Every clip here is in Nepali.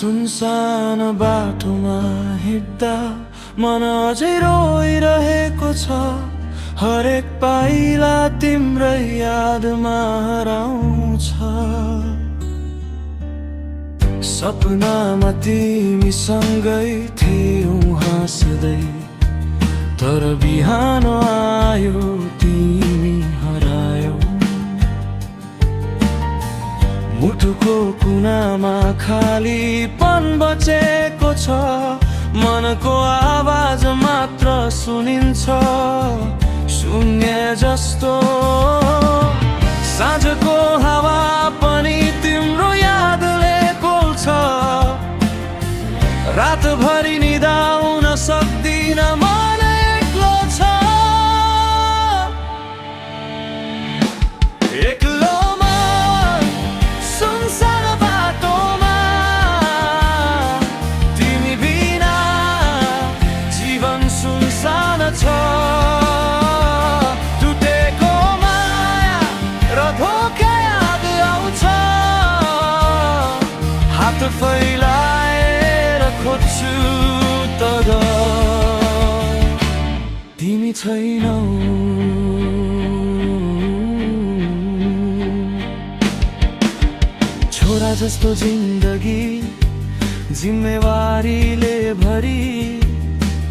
सुनसान बाटोमा हिँड्दा मन अझै रोइरहेको छ। हरेक पाइला तिम्रै यादमा हराउँछ। सपनामा तिमीसँगै थियौँ हाँस्दै, तर बिहान आयो तिमी हरायौ। मुटुको कुनामा खालीपन बचेको छ। मनको आवाज मात्र सुनिन्छ, शून्य जस्तो। साँझको हावा पनि तिम्रो यादले पोल्छ। रातभरि निदाउन सक्दिन, मन एक्लो छ। एक्लोमा सुनसान बाटोमा तिमी बिना जीवन सुनसान छ। टुटेको माया र धोका याद आउँछ। हात फैलाएर खोज्छु तर तिमी छैनौ। छोरा जस्तो जिन्दगी जिम्मेवारीले भरी,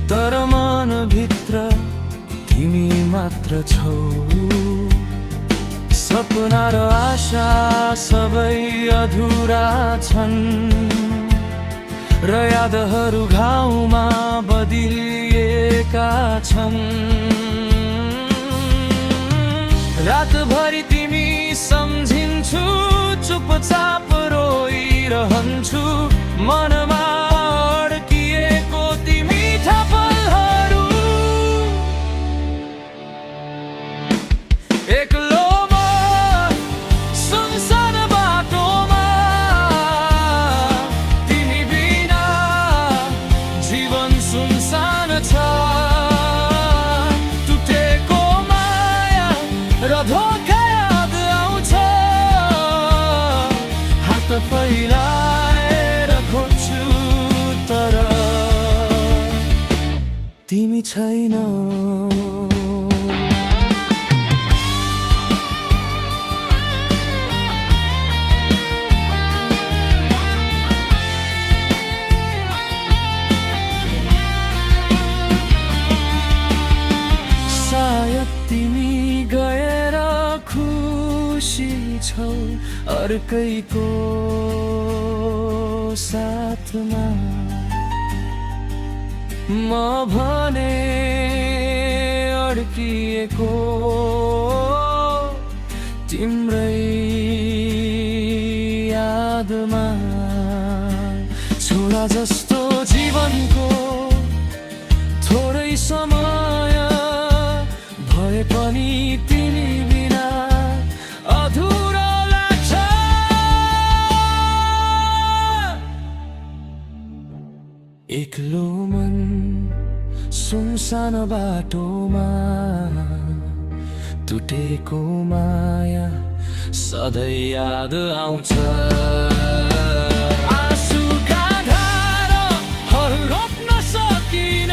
तर मनभित्र तिमी मात्र छौ। सपना र आशा सबै अधुरा छन्, र यादहरू घाउमा बदिलिएका छन्। रातभरि तिमी सम्झिन्छु, चुपचाप रोइरहन्छु। मनमा अड्किएको ती मिठा पलहरू। एक्लोमा सुनसान बाटोमा तिमी बिना जीवन सुनसान छ। टुटेको माया र धोका याद आउँछ। हात फैलाएर खोज्छु तर तिमी छैनौ। सायद तिमी गएर खुसी छौ अर्कैको साथमा। म भने अड्किएको तिम्रै यादमा। छोरा जस्तो जीवनको थोरै समय भए पनि तिमी बिना अधुरो लाग्छ। एक्लो मन सुनसान बाटोमा टुटेको माया सधैँ याद आउँछ। आँसुका धाराहरू रोक्न सकिन।